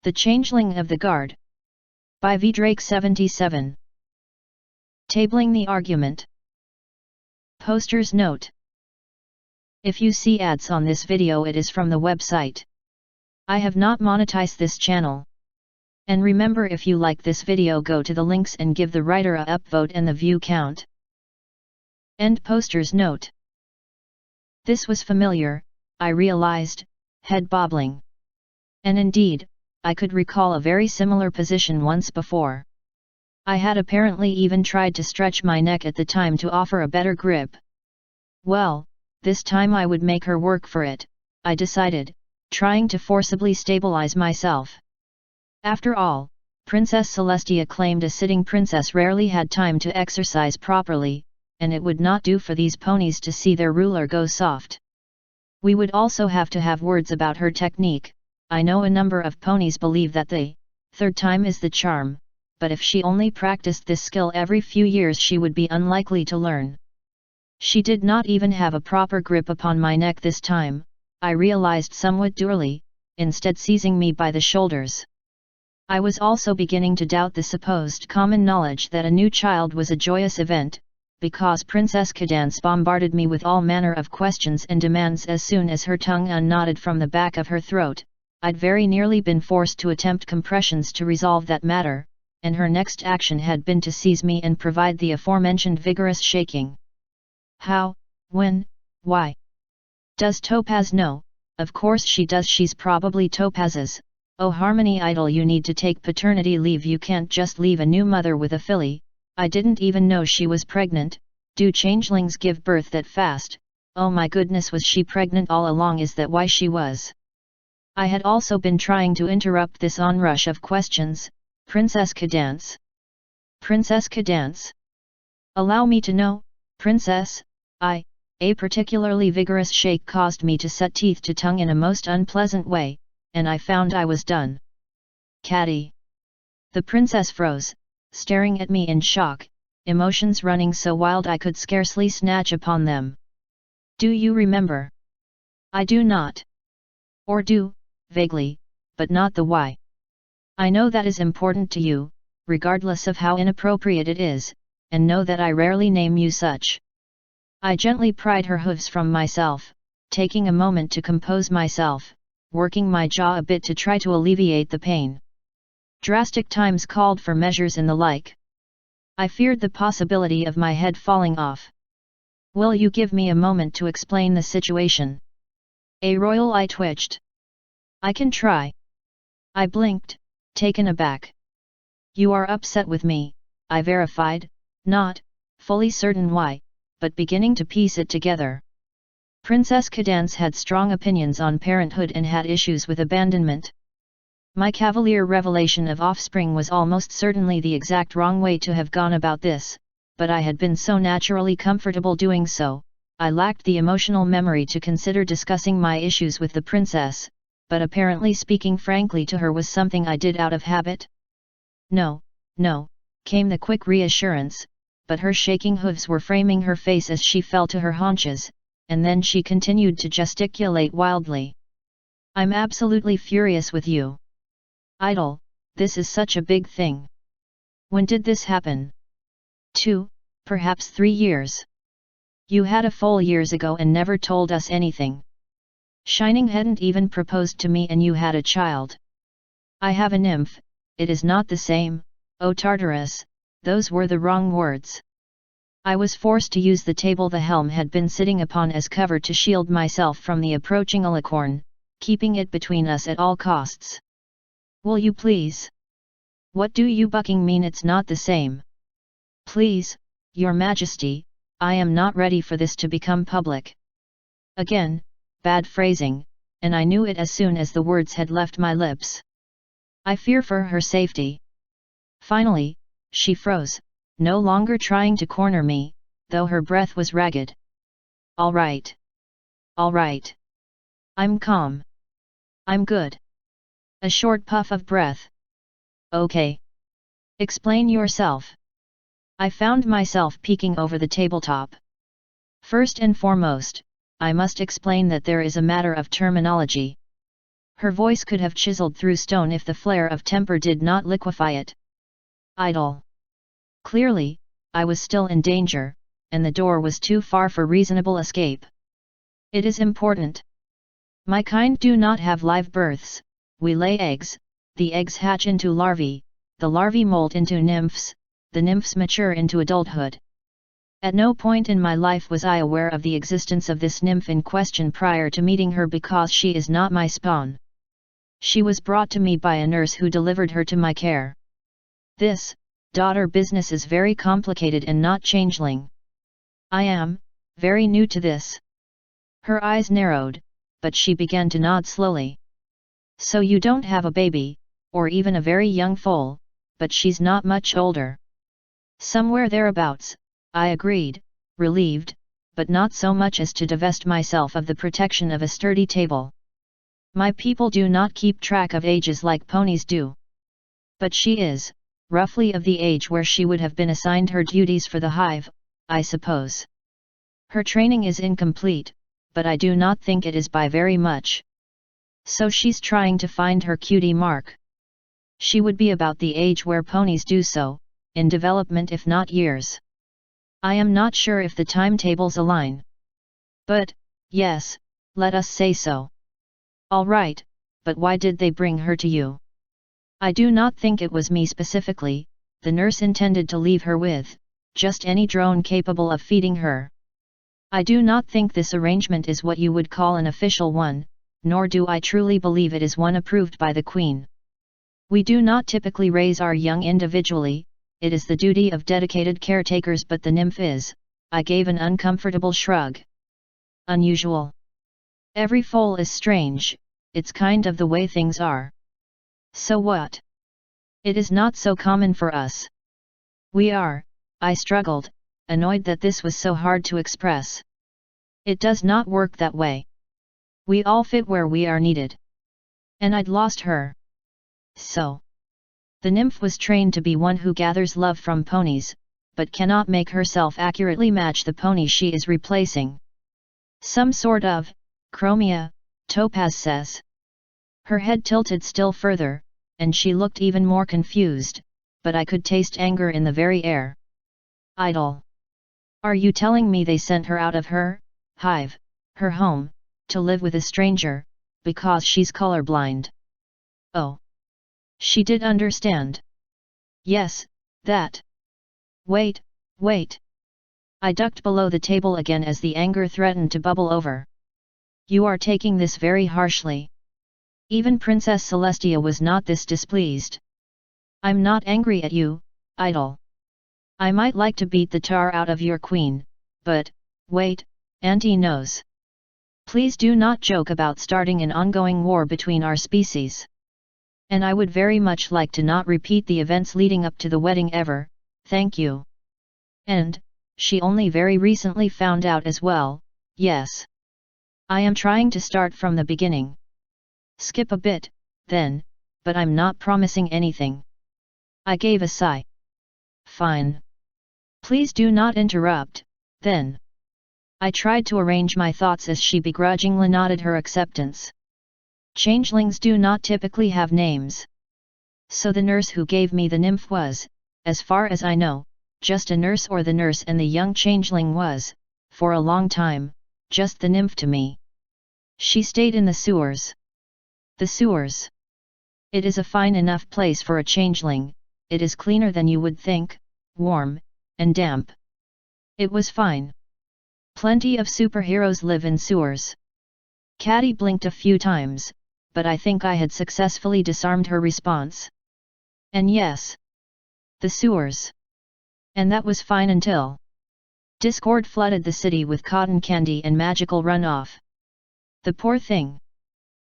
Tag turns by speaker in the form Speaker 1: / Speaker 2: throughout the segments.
Speaker 1: The Changeling of the Guard. By V. Drake 77. Tabling the argument. Poster's note. If you see ads on this video, it is from the website. I have not monetized this channel. And remember, if you like this video, go to the links and give the writer a upvote and the view count. End poster's note. This was familiar, I realized, head bobbling. And indeed, I could recall a very similar position once before. I had apparently even tried to stretch my neck at the time to offer a better grip. Well, this time I would make her work for it, I decided, trying to forcibly stabilize myself. After all, Princess Celestia claimed a sitting princess rarely had time to exercise properly, and it would not do for these ponies to see their ruler go soft. We would also have to have words about her technique. I know a number of ponies believe that the third time is the charm, but if she only practiced this skill every few years, she would be unlikely to learn. She did not even have a proper grip upon my neck this time, I realized somewhat dourly, instead seizing me by the shoulders. I was also beginning to doubt the supposed common knowledge that a new child was a joyous event, because Princess Cadance bombarded me with all manner of questions and demands. As soon as her tongue unknotted from the back of her throat, I'd very nearly been forced to attempt compressions to resolve that matter, and her next action had been to seize me and provide the aforementioned vigorous shaking. How, when, why? Does Topaz know? Of course she does, she's probably Topaz's. Oh Harmony Idol, you need to take paternity leave, you can't just leave a new mother with a filly. I didn't even know she was pregnant. Do changelings give birth that fast? Oh my goodness, was she pregnant all along? Is that why she was? I had also been trying to interrupt this onrush of questions. Princess Cadance. Princess Cadance. Allow me to know, Princess. A particularly vigorous shake caused me to set teeth to tongue in a most unpleasant way, and I found I was done. Caddy. The princess froze, staring at me in shock, emotions running so wild I could scarcely snatch upon them. Do you remember? I do not. Or do, vaguely, but not the why. I know that is important to you, regardless of how inappropriate it is, and know that I rarely name you such. I gently pried her hooves from myself, taking a moment to compose myself, working my jaw a bit to try to alleviate the pain. Drastic times called for measures and the like. I feared the possibility of my head falling off. Will you give me a moment to explain the situation? A royal eye twitched. I can try. I blinked, taken aback. You are upset with me, I verified, not fully certain why, but beginning to piece it together. Princess Cadance had strong opinions on parenthood and had issues with abandonment. My cavalier revelation of offspring was almost certainly the exact wrong way to have gone about this, but I had been so naturally comfortable doing so, I lacked the emotional memory to consider discussing my issues with the princess, but apparently speaking frankly to her was something I did out of habit. No, came the quick reassurance, but her shaking hooves were framing her face as she fell to her haunches, and then she continued to gesticulate wildly. I'm absolutely furious with you. Idol, this is such a big thing. When did this happen? 2, perhaps 3 years. You had a foal years ago and never told us anything. Shining hadn't even proposed to me and you had a child. I have a nymph, it is not the same, oh Tartarus, those were the wrong words. I was forced to use the table the helm had been sitting upon as cover to shield myself from the approaching alicorn, keeping it between us at all costs. Will you please? What do you bucking mean it's not the same? Please, Your Majesty, I am not ready for this to become public. Again, bad phrasing, and I knew it as soon as the words had left my lips. I fear for her safety. Finally, she froze, no longer trying to corner me, though her breath was ragged. All right. I'm calm. I'm good. A short puff of breath. Okay. Explain yourself. I found myself peeking over the tabletop. First and foremost, I must explain that there is a matter of terminology. Her voice could have chiseled through stone if the flare of temper did not liquefy it. Idle. Clearly, I was still in danger, and the door was too far for reasonable escape. It is important. My kind do not have live births, we lay eggs, the eggs hatch into larvae, the larvae molt into nymphs, the nymphs mature into adulthood. At no point in my life was I aware of the existence of this nymph in question prior to meeting her because she is not my spawn. She was brought to me by a nurse who delivered her to my care. This, daughter business is very complicated and not changeling. I am, very new to this. Her eyes narrowed, but she began to nod slowly. So you don't have a baby, or even a very young foal, but she's not much older. Somewhere thereabouts, I agreed, relieved, but not so much as to divest myself of the protection of a sturdy table. My people do not keep track of ages like ponies do. But she is, roughly of the age where she would have been assigned her duties for the hive, I suppose. Her training is incomplete, but I do not think it is by very much. So she's trying to find her cutie mark. She would be about the age where ponies do so, in development if not years. I am not sure if the timetables align. But, yes, let us say so. All right, but why did they bring her to you? I do not think it was me specifically, the nurse intended to leave her with, just any drone capable of feeding her. I do not think this arrangement is what you would call an official one, nor do I truly believe it is one approved by the Queen. We do not typically raise our young individually, it is the duty of dedicated caretakers, but the nymph is, I gave an uncomfortable shrug. Unusual. Every foal is strange, it's kind of the way things are. So what? It is not so common for us. We are, I struggled, annoyed that this was so hard to express. It does not work that way. We all fit where we are needed. And I'd lost her. So. The nymph was trained to be one who gathers love from ponies, but cannot make herself accurately match the pony she is replacing. Some sort of, chromia, Topaz says. Her head tilted still further, and she looked even more confused, but I could taste anger in the very air. Idle. Are you telling me they sent her out of her hive, her home, to live with a stranger, because she's colorblind? Oh. She did understand. Yes, that. Wait. I ducked below the table again as the anger threatened to bubble over. You are taking this very harshly. Even Princess Celestia was not this displeased. I'm not angry at you, Idle. I might like to beat the tar out of your queen, but, wait, Auntie knows. Please do not joke about starting an ongoing war between our species. And I would very much like to not repeat the events leading up to the wedding ever, thank you. And, she only very recently found out as well, yes. I am trying to start from the beginning. Skip a bit, then, but I'm not promising anything. I gave a sigh. Fine. Please do not interrupt, then. I tried to arrange my thoughts as she begrudgingly nodded her acceptance. Changelings do not typically have names. So the nurse who gave me the nymph was, as far as I know, just a nurse, or the nurse and the young changeling was, for a long time, just the nymph to me. She stayed in the sewers. The sewers. It is a fine enough place for a changeling, it is cleaner than you would think, warm, and damp. It was fine. Plenty of superheroes live in sewers. Caddy blinked a few times, but I think I had successfully disarmed her response. And yes. The sewers. And that was fine until discord flooded the city with cotton candy and magical runoff. The poor thing.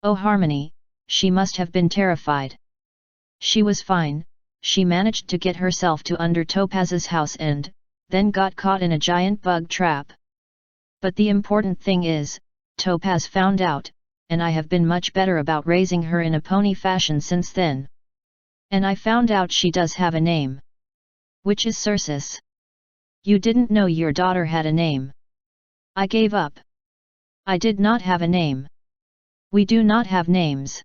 Speaker 1: Oh Harmony, she must have been terrified. She was fine, she managed to get herself to under Topaz's house and, then got caught in a giant bug trap. But the important thing is, Topaz found out, and I have been much better about raising her in a pony fashion since then. And I found out she does have a name. Which is Circe. You didn't know your daughter had a name. I gave up. I did not have a name. We do not have names.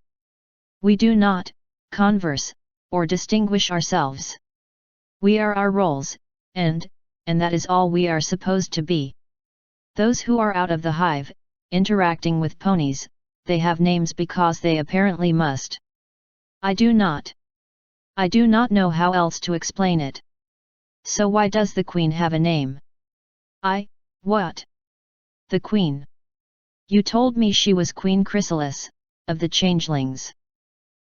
Speaker 1: We do not converse or distinguish ourselves. We are our roles, and that is all we are supposed to be. Those who are out of the hive, interacting with ponies, they have names because they apparently must. I do not. I do not know how else to explain it. So why does the queen have a name? What? The queen? You told me she was Queen Chrysalis, of the Changelings.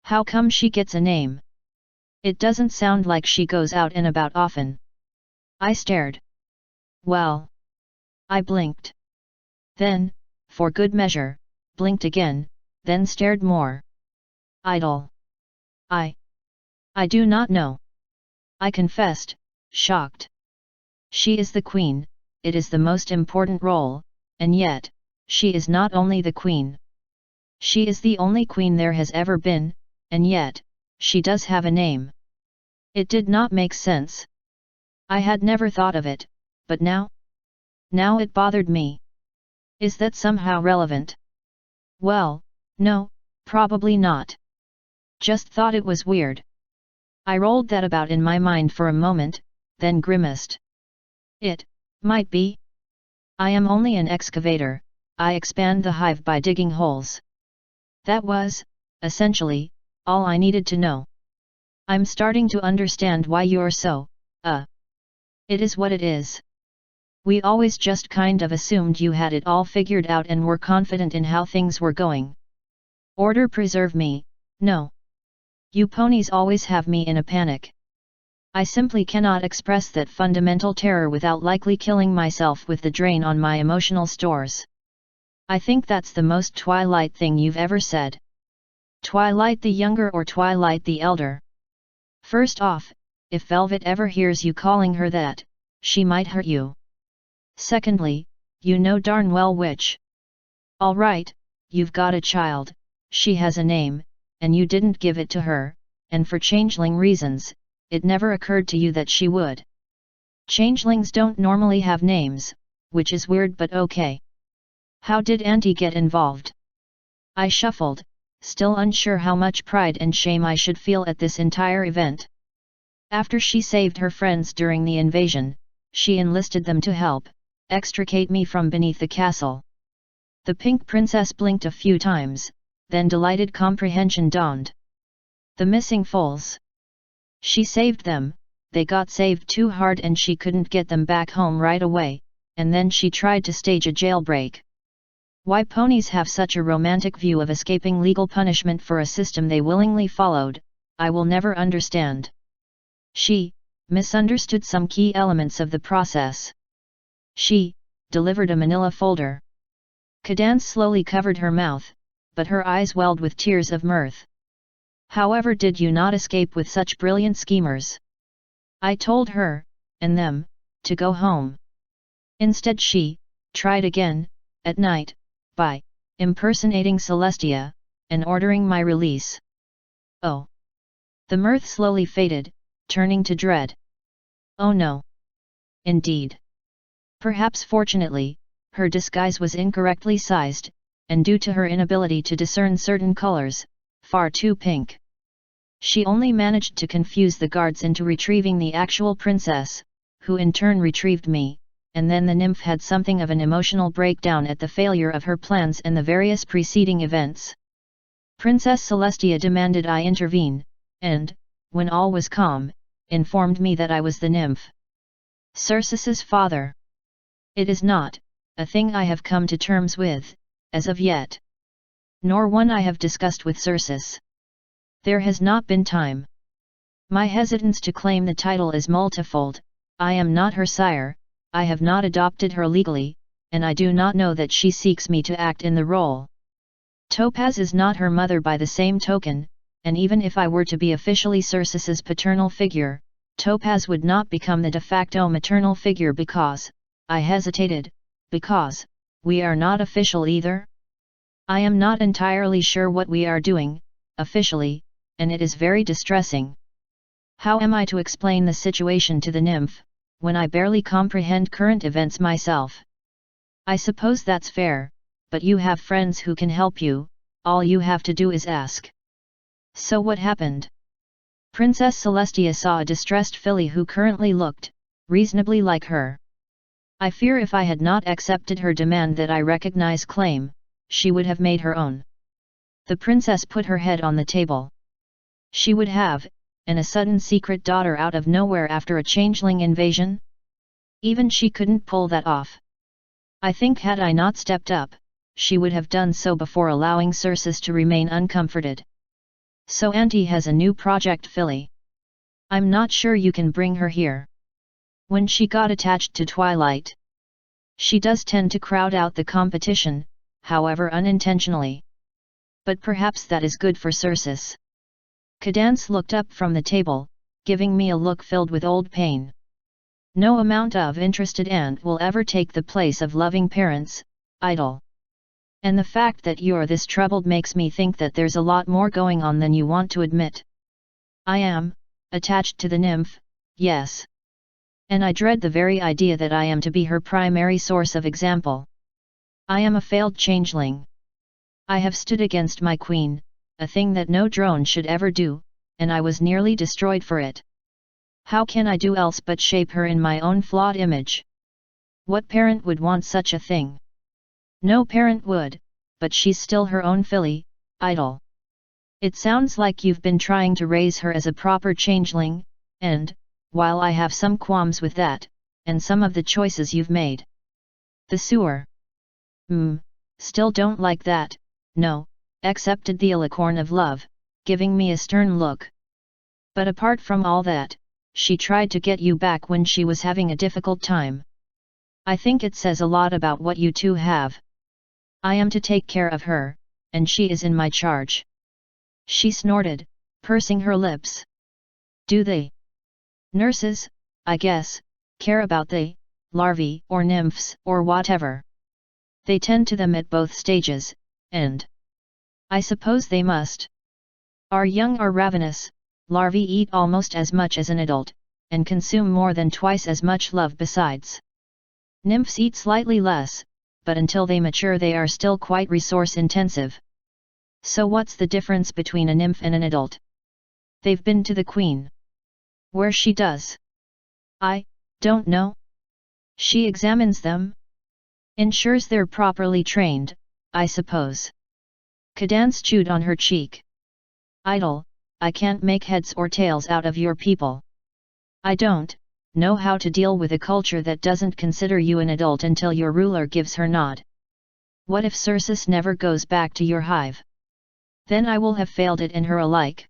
Speaker 1: How come she gets a name? It doesn't sound like she goes out and about often. I stared. Well. I blinked. Then, for good measure, blinked again, then stared more. Idle. I do not know. I confessed, shocked. She is the queen, it is the most important role, and yet, she is not only the queen. She is the only queen there has ever been, and yet, she does have a name. It did not make sense. I had never thought of it, but now it bothered me. Is that somehow relevant? Well, no, probably not. Just thought it was weird. I rolled that about in my mind for a moment, then grimaced. It might be. I am only an excavator, I expand the hive by digging holes. That was, essentially, all I needed to know. I'm starting to understand why you're so, It is what it is. We always just kind of assumed you had it all figured out and were confident in how things were going. Order preserve me, no. You ponies always have me in a panic. I simply cannot express that fundamental terror without likely killing myself with the drain on my emotional stores. I think that's the most Twilight thing you've ever said. Twilight the younger or Twilight the elder? First off, if Velvet ever hears you calling her that, she might hurt you. Secondly, you know darn well which. Alright, you've got a child, she has a name, and you didn't give it to her, and for changeling reasons, it never occurred to you that she would. Changelings don't normally have names, which is weird but okay. How did Auntie get involved? I shuffled, still unsure how much pride and shame I should feel at this entire event. After she saved her friends during the invasion, she enlisted them to help extricate me from beneath the castle. The pink princess blinked a few times, then delighted comprehension dawned. The missing foals. She saved them, they got saved too hard and she couldn't get them back home right away, and then she tried to stage a jailbreak. Why ponies have such a romantic view of escaping legal punishment for a system they willingly followed, I will never understand. She misunderstood some key elements of the process. She delivered a manila folder. Cadance slowly covered her mouth, but her eyes welled with tears of mirth. However did you not escape with such brilliant schemers? I told her, and them, to go home. Instead she tried again, at night, by impersonating Celestia, and ordering my release. Oh! The mirth slowly faded, turning to dread. Oh no! Indeed. Perhaps fortunately, her disguise was incorrectly sized, and due to her inability to discern certain colors, far too pink. She only managed to confuse the guards into retrieving the actual princess, who in turn retrieved me, and then the nymph had something of an emotional breakdown at the failure of her plans and the various preceding events. Princess Celestia demanded I intervene, and, when all was calm, informed me that I was the nymph. Circe's father. It is not a thing I have come to terms with, as of yet. Nor one I have discussed with Circe. There has not been time. My hesitance to claim the title is multifold. I am not her sire, I have not adopted her legally, and I do not know that she seeks me to act in the role. Topaz is not her mother by the same token, and even if I were to be officially Circe's paternal figure, Topaz would not become the de facto maternal figure because, I hesitated, because, we are not official either? I am not entirely sure what we are doing, officially, and it is very distressing. How am I to explain the situation to the nymph, when I barely comprehend current events myself? I suppose that's fair, but you have friends who can help you, all you have to do is ask. So what happened? Princess Celestia saw a distressed filly who currently looked reasonably like her. I fear if I had not accepted her demand that I recognize claim, she would have made her own. The princess put her head on the table. She would have, and a sudden secret daughter out of nowhere after a changeling invasion? Even she couldn't pull that off. I think had I not stepped up, she would have done so before allowing Circe to remain uncomforted. So Auntie has a new project filly. I'm not sure you can bring her here. When she got attached to Twilight. She does tend to crowd out the competition, however unintentionally. But perhaps that is good for Circe. Cadance looked up from the table, giving me a look filled with old pain. No amount of interested aunt will ever take the place of loving parents, idol. And the fact that you're this troubled makes me think that there's a lot more going on than you want to admit. I am attached to the nymph, yes. And I dread the very idea that I am to be her primary source of example. I am a failed changeling. I have stood against my queen, a thing that no drone should ever do, and I was nearly destroyed for it. How can I do else but shape her in my own flawed image? What parent would want such a thing? No parent would, but she's still her own filly, idol. It sounds like you've been trying to raise her as a proper changeling, and, while I have some qualms with that, and some of the choices you've made. The sewer. Still don't like that, no, accepted the alicorn of love, giving me a stern look. But apart from all that, she tried to get you back when she was having a difficult time. I think it says a lot about what you two have. I am to take care of her, and she is in my charge. She snorted, pursing her lips. Do they? Nurses, I guess, care about the larvae or nymphs or whatever. They tend to them at both stages, and I suppose they must. Our young are ravenous, larvae eat almost as much as an adult, and consume more than twice as much love besides. Nymphs eat slightly less, but until they mature they are still quite resource-intensive. So what's the difference between a nymph and an adult? They've been to the queen. Where she does? I don't know. She examines them. Ensures they're properly trained, I suppose. Cadance chewed on her cheek. Idol, I can't make heads or tails out of your people. I don't know how to deal with a culture that doesn't consider you an adult until your ruler gives her nod. What if Circe never goes back to your hive? Then I will have failed it and her alike.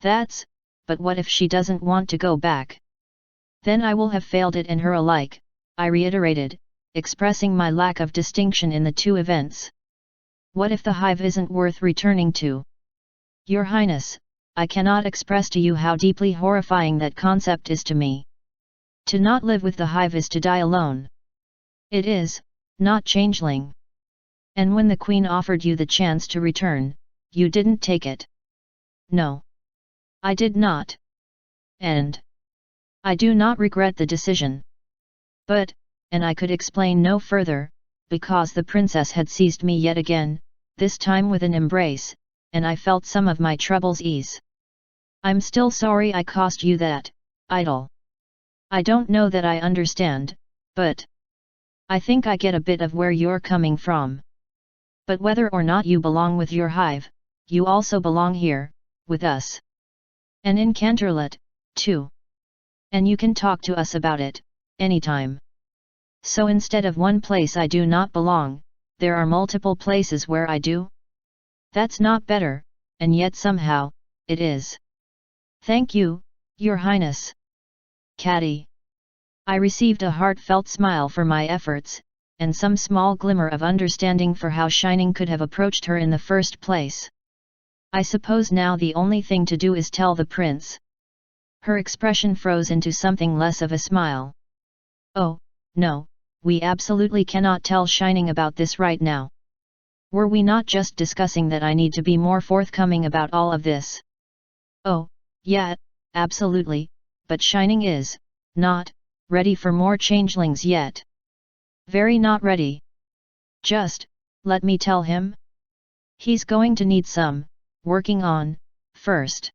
Speaker 1: But what if she doesn't want to go back? Then I will have failed it and her alike, I reiterated, expressing my lack of distinction in the two events. What if the hive isn't worth returning to? Your Highness, I cannot express to you how deeply horrifying that concept is to me. To not live with the hive is to die alone. It is, not changeling. And when the Queen offered you the chance to return, you didn't take it. No. I did not. And I do not regret the decision. But, and I could explain no further, because the princess had seized me yet again, this time with an embrace, and I felt some of my troubles ease. I'm still sorry I cost you that, idol. I don't know that I understand, but I think I get a bit of where you're coming from. But whether or not you belong with your hive, you also belong here, with us. And in Canterlot, too. And you can talk to us about it, anytime. So instead of one place I do not belong, there are multiple places where I do? That's not better, and yet somehow, it is. Thank you, Your Highness. Caddy. I received a heartfelt smile for my efforts, and some small glimmer of understanding for how Shining could have approached her in the first place. I suppose now the only thing to do is tell the prince. Her expression froze into something less of a smile. Oh, no, we absolutely cannot tell Shining about this right now. Were we not just discussing that I need to be more forthcoming about all of this? Oh, yeah, absolutely, but Shining is not ready for more changelings yet. Very not ready. Just let me tell him. He's going to need some working on First.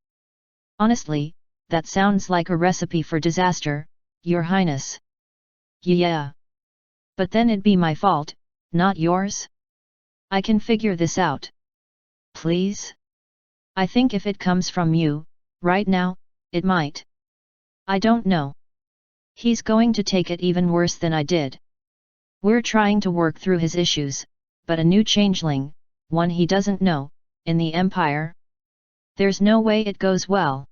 Speaker 1: Honestly, that sounds like a recipe for disaster, Your Highness. Yeah. But then it'd be my fault, not yours? I can figure this out. Please? I think if it comes from you, right now, it might. I don't know. He's going to take it even worse than I did. We're trying to work through his issues, but a new changeling, one he doesn't know, in the Empire? There's no way it goes well.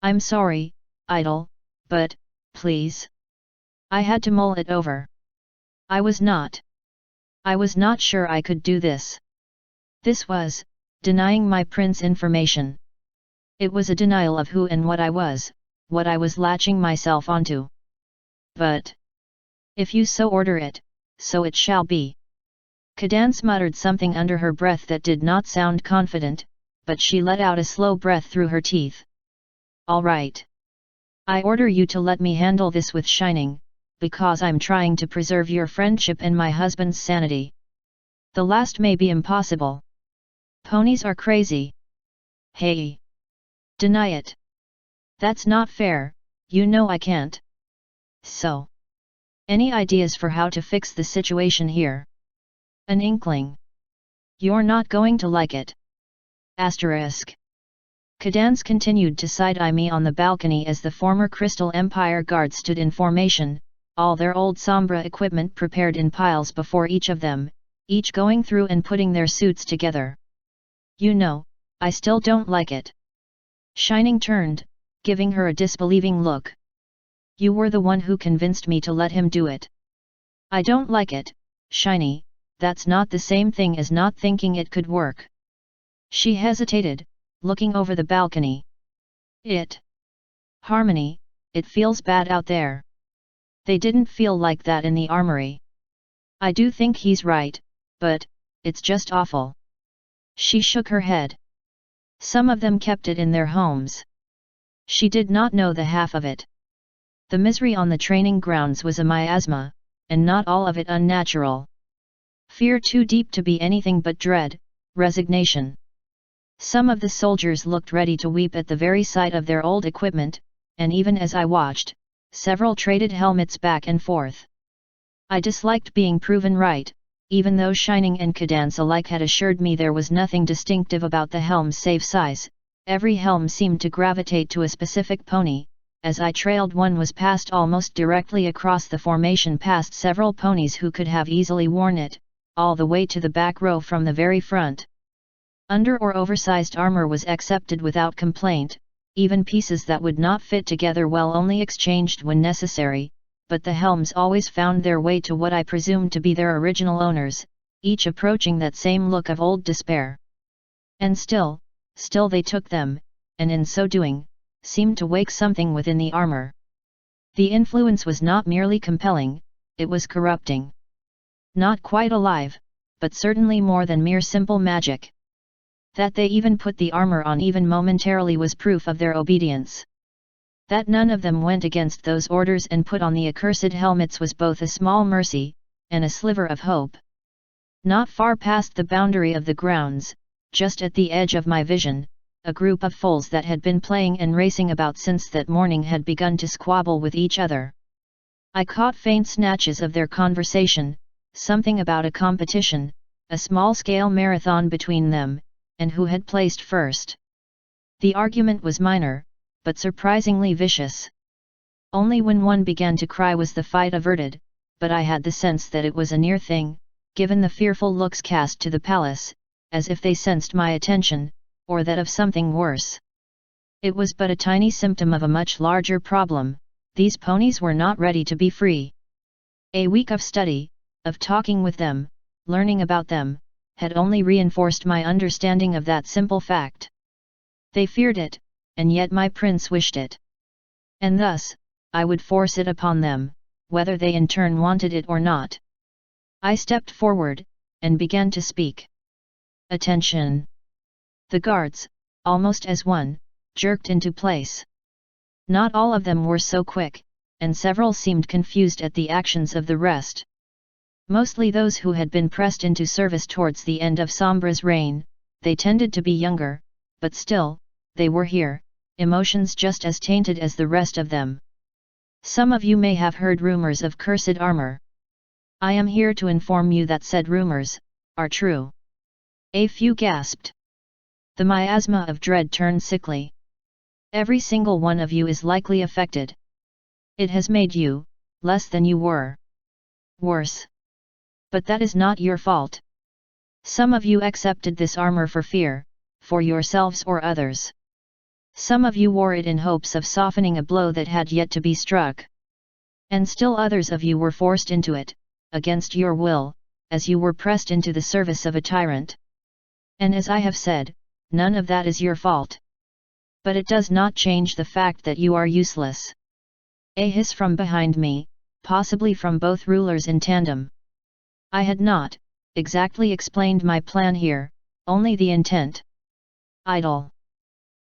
Speaker 1: I'm sorry, Idol, but, please. I had to mull it over. I was not sure I could do this. This was, denying my prince information. It was a denial of who and what I was latching myself onto. But, if you so order it, so it shall be. Cadance muttered something under her breath that did not sound confident, but she let out a slow breath through her teeth. All right. I order you to let me handle this with Shining, because I'm trying to preserve your friendship and my husband's sanity. The last may be impossible. Ponies are crazy. Hey! Deny it. That's not fair, you know I can't. So. Any ideas for how to fix the situation here? An inkling. You're not going to like it. Asterisk. Cadance continued to side-eye me on the balcony as the former Crystal Empire guards stood in formation, all their old Sombra equipment prepared in piles before each of them, each going through and putting their suits together. You know, I still don't like it. Shining turned, giving her a disbelieving look. You were the one who convinced me to let him do it. I don't like it, Shiny, that's not the same thing as not thinking it could work. She hesitated, looking over the balcony. Harmony, it feels bad out there. They didn't feel like that in the armory. I do think he's right, but, it's just awful. She shook her head. Some of them kept it in their homes. She did not know the half of it. The misery on the training grounds was a miasma, and not all of it unnatural. Fear too deep to be anything but dread, resignation. Some of the soldiers looked ready to weep at the very sight of their old equipment, and even as I watched, several traded helmets back and forth. I disliked being proven right, even though Shining and Cadance alike had assured me there was nothing distinctive about the helm's safe size. Every helm seemed to gravitate to a specific pony. As I trailed, one was passed almost directly across the formation past several ponies who could have easily worn it, all the way to the back row from the very front. Under or oversized armor was accepted without complaint, even pieces that would not fit together well only exchanged when necessary, but the helms always found their way to what I presumed to be their original owners, each approaching that same look of old despair. And still they took them, and in so doing, seemed to wake something within the armor. The influence was not merely compelling, it was corrupting. Not quite alive, but certainly more than mere simple magic. That they even put the armor on even momentarily was proof of their obedience. That none of them went against those orders and put on the accursed helmets was both a small mercy, and a sliver of hope. Not far past the boundary of the grounds, just at the edge of my vision, a group of foals that had been playing and racing about since that morning had begun to squabble with each other. I caught faint snatches of their conversation, something about a competition, a small-scale marathon between them, and who had placed first. The argument was minor, but surprisingly vicious. Only when one began to cry was the fight averted, but I had the sense that it was a near thing, given the fearful looks cast to the palace, as if they sensed my attention, or that of something worse. It was but a tiny symptom of a much larger problem. These ponies were not ready to be free. A week of study, of talking with them, learning about them, had only reinforced my understanding of that simple fact. They feared it, and yet my prince wished it. And thus, I would force it upon them, whether they in turn wanted it or not. I stepped forward, and began to speak. Attention! The guards, almost as one, jerked into place. Not all of them were so quick, and several seemed confused at the actions of the rest. Mostly those who had been pressed into service towards the end of Sombra's reign, they tended to be younger, but still, they were here, emotions just as tainted as the rest of them. Some of you may have heard rumors of cursed armor. I am here to inform you that said rumors are true. A few gasped. The miasma of dread turned sickly. Every single one of you is likely affected. It has made you less than you were. Worse. But that is not your fault. Some of you accepted this armor for fear, for yourselves or others. Some of you wore it in hopes of softening a blow that had yet to be struck. And still others of you were forced into it, against your will, as you were pressed into the service of a tyrant. And as I have said, none of that is your fault. But it does not change the fact that you are useless. A hiss from behind me, possibly from both rulers in tandem. I had not exactly explained my plan here, only the intent. Idle.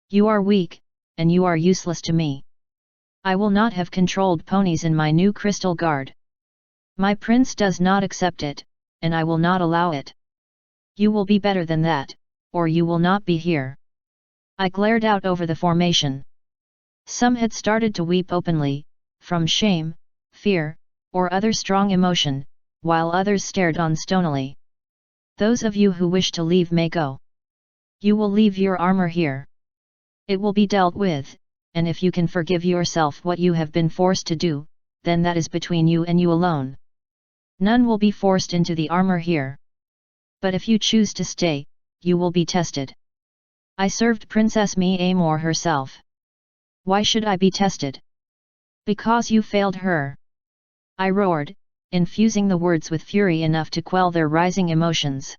Speaker 1: You are weak, and you are useless to me. I will not have controlled ponies in my new crystal guard. My prince does not accept it, and I will not allow it. You will be better than that, or you will not be here. I glared out over the formation. Some had started to weep openly, from shame, fear, or other strong emotion, while others stared on stonily. Those of you who wish to leave may go. You will leave your armor here. It will be dealt with, and if you can forgive yourself what you have been forced to do, then that is between you and you alone. None will be forced into the armor here. But if you choose to stay, you will be tested. I served Princess Miamor herself. Why should I be tested? Because you failed her. I roared, infusing the words with fury enough to quell their rising emotions.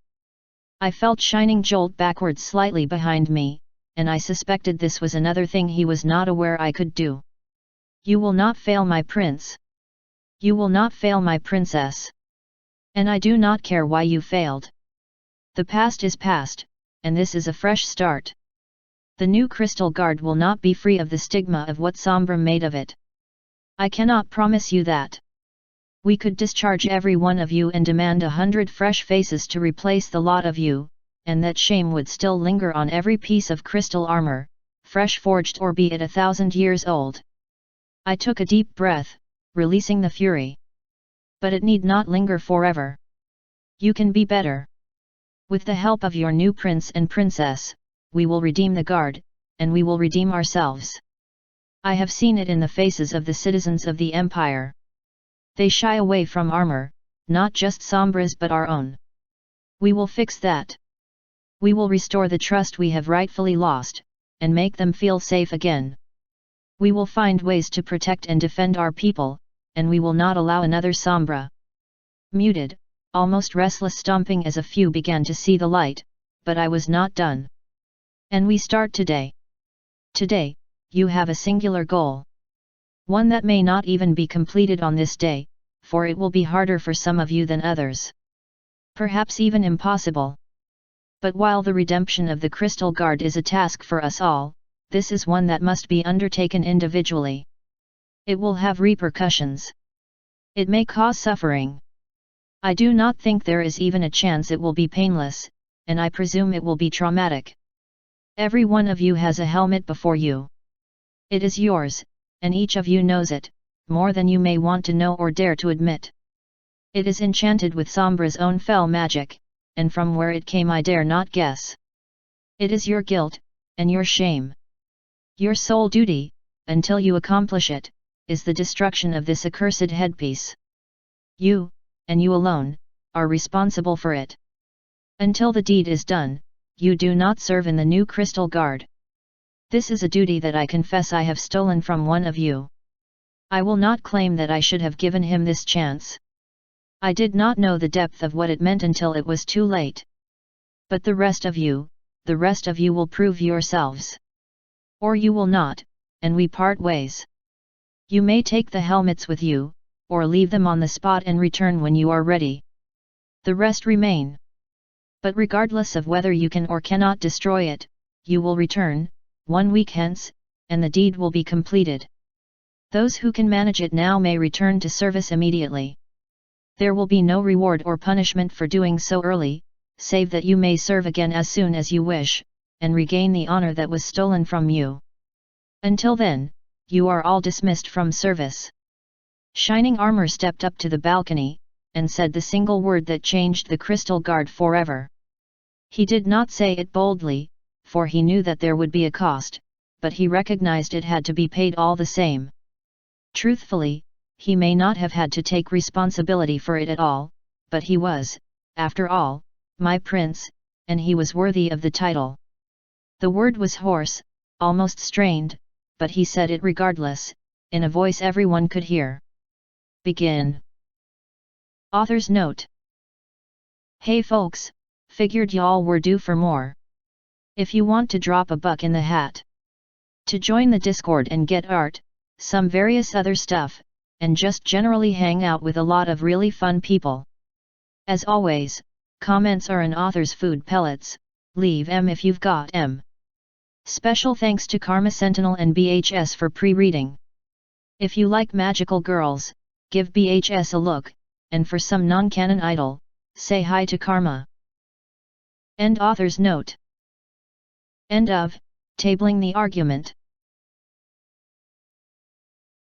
Speaker 1: I felt Shining jolt backwards slightly behind me, and I suspected this was another thing he was not aware I could do. You will not fail my prince. You will not fail my princess. And I do not care why you failed. The past is past, and this is a fresh start. The new crystal guard will not be free of the stigma of what Sombra made of it. I cannot promise you that. We could discharge every one of you and demand 100 fresh faces to replace the lot of you, and that shame would still linger on every piece of crystal armor, fresh forged or be it 1,000 years old. I took a deep breath, releasing the fury. But it need not linger forever. You can be better. With the help of your new prince and princess, we will redeem the guard, and we will redeem ourselves. I have seen it in the faces of the citizens of the Empire. They shy away from armor, not just Sombra's but our own. We will fix that. We will restore the trust we have rightfully lost, and make them feel safe again. We will find ways to protect and defend our people, and we will not allow another Sombra. Muted, almost restless stomping as a few began to see the light, but I was not done. And we start today. Today, you have a singular goal. One that may not even be completed on this day, for it will be harder for some of you than others. Perhaps even impossible. But while the redemption of the Crystal Guard is a task for us all, this is one that must be undertaken individually. It will have repercussions. It may cause suffering. I do not think there is even a chance it will be painless, and I presume it will be traumatic. Every one of you has a helmet before you. It is yours, and each of you knows it, more than you may want to know or dare to admit. It is enchanted with Sombra's own fell magic, and from where it came I dare not guess. It is your guilt, and your shame. Your sole duty, until you accomplish it, is the destruction of this accursed headpiece. You, and you alone, are responsible for it. Until the deed is done, you do not serve in the new Crystal Guard. This is a duty that I confess I have stolen from one of you. I will not claim that I should have given him this chance. I did not know the depth of what it meant until it was too late. But the rest of you will prove yourselves. Or you will not, and we part ways. You may take the helmets with you, or leave them on the spot and return when you are ready. The rest remain. But regardless of whether you can or cannot destroy it, you will return, 1 week hence, and the deed will be completed. Those who can manage it now may return to service immediately. There will be no reward or punishment for doing so early, save that you may serve again as soon as you wish, and regain the honor that was stolen from you. Until then, you are all dismissed from service." Shining Armor stepped up to the balcony, and said the single word that changed the Crystal Guard forever. He did not say it boldly, for he knew that there would be a cost, but he recognized it had to be paid all the same. Truthfully, he may not have had to take responsibility for it at all, but he was, after all, my prince, and he was worthy of the title. The word was hoarse, almost strained, but he said it regardless, in a voice everyone could hear. Begin. Author's note. Hey folks, figured y'all were due for more. If you want to drop a buck in the hat to join the Discord and get art, some various other stuff, and just generally hang out with a lot of really fun people. As always, comments are an author's food pellets, leave 'em if you've got 'em. Special thanks to Karma Sentinel and BHS for pre-reading. If you like magical girls, give BHS a look, and for some non-canon idol, say hi to Karma. End author's note. End of, tabling the argument.